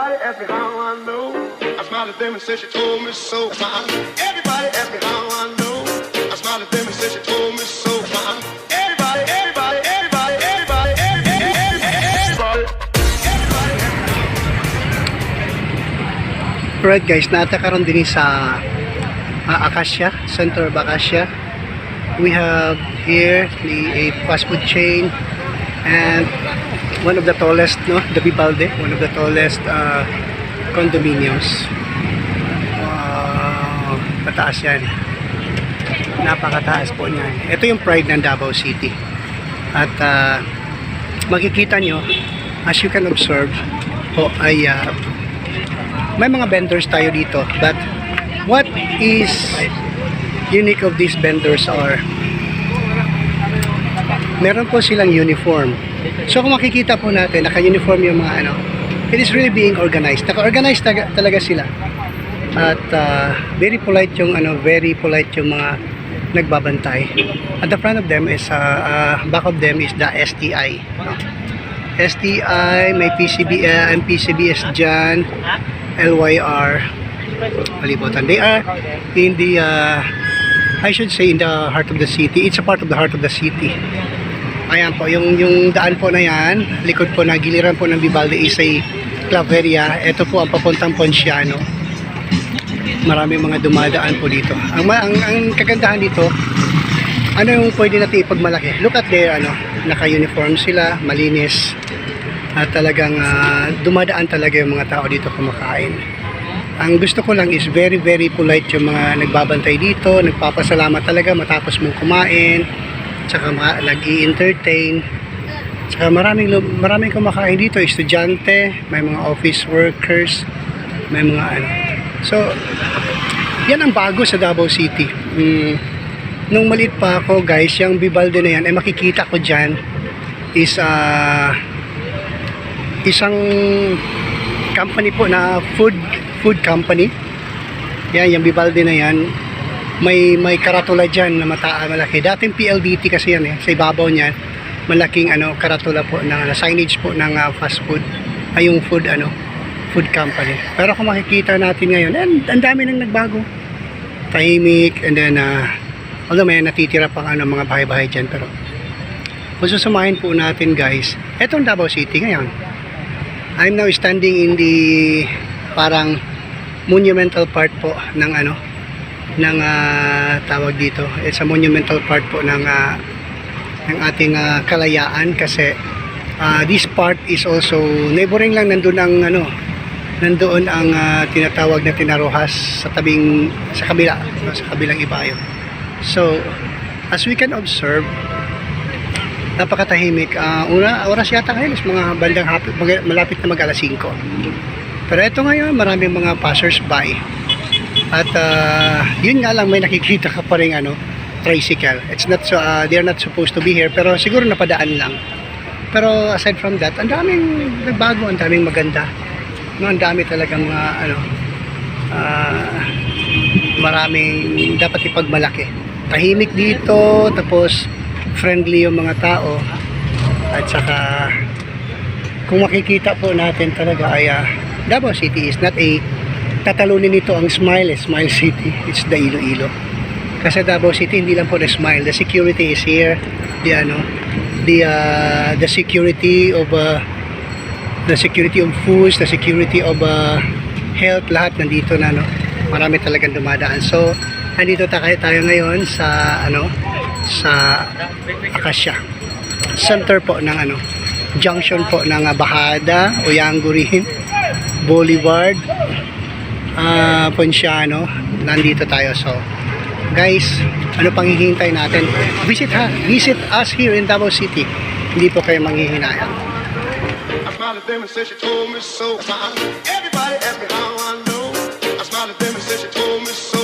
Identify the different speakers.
Speaker 1: Everybody ask me how I know. I smiled at them and said she told me so. Everybody ask me how I know. I smiled at them and said she told me so. Everybody, everybody, everybody, everybody, everybody.
Speaker 2: Alright guys, natakaroon din sa Acacia, Center of Acacia. We have here a fast food chain and one of the tallest, no, the Vivalde, one of the tallest condominiums. Mataas yan. Napakataas po niyan. Ito yung pride ng Davao City. At makikita nyo, as you can observe, po ay may mga vendors tayo dito. But what is unique of these vendors are meron po silang uniform. So kung makikita po natin, naka-uniform yung mga it is really being organized. Naka-organized talaga sila. At very polite yung mga nagbabantay. At the front of them is back of them is the STI. STI, may PCBS dyan, LYR, malibutan. They are in the I should say in the heart of the city. It's a part of the heart of the city. Ayan po, yung daan po na yan, likod po na giliran po ng Vivalde is a Claveria. Ito po ang papuntang Ponciano. Maraming mga dumadaan po dito. Ang kagandahan dito, ano yung pwede natin ipagmalaki? Look at their naka-uniform sila, malinis. At talagang dumadaan talaga yung mga tao dito kumakain. Ang gusto ko lang is very very polite yung mga nagbabantay dito, nagpapasalamat talaga matapos mong kumain, tsaka nag-i-entertain. Tsaka maraming kumakain dito, estudyante, may mga office workers, may mga So, yan ang bago sa Davao City. Nung maliit pa ako guys, yung Vivalde na yan, ay makikita ko dyan is isang company po na food company. Yan, yung Vivalde na yan, may karatula dyan na malaki. Dating PLDT kasi yan sa ibabaw niyan, malaking karatula po ng signage po ng fast food, ay yung food company. Pero kung makikita natin ngayon, ang dami nang nagbago. Tahimik, and then although may natitira pang mga bahay-bahay dyan, pero kung susamahin po natin guys, etong Davao City ngayon. I'm now standing in the parang monumental part po ng tawag dito. It's a monumental part po ng ating kalayaan kasi this part is also neighboring lang, nandoon ang tinatawag na Tinarohas sa kabilang ibayo. So as we can observe, napakatahimik. Oras yata ngayon is mga bandang malapit na mag-alas 5. Pero ito ngayon, maraming mga passers-by. At yun nga lang, may nakikita ka pa rin tricycle. It's not so, they're not supposed to be here, pero siguro napadaan lang. Pero aside from that, ang daming nagbago, ang daming maganda. Ang dami talagang maraming dapat ipagmalaki. Tahimik dito, tapos friendly yung mga tao. At saka kung makikita po natin talaga ay Davao City is not a tatalunin nito ang Smile City. It's the Iloilo. Kasi Davao City hindi lang po na smile. The security is here. The security of foods, the security of health, lahat nandito na marami talagang dumadaan. So andito tayo ngayon sa sa Acacia, center po ng junction po ng Bajada, Oyanggurin, Boulevard, Ponciano. Nandito tayo. So guys, ano pang hihintay natin? Visit us here in Davao City. Hindi po kayo manghihinayang.
Speaker 1: I smiled at them and said she told me so. Everybody asked me how I know. I smiled at them and said she told me so.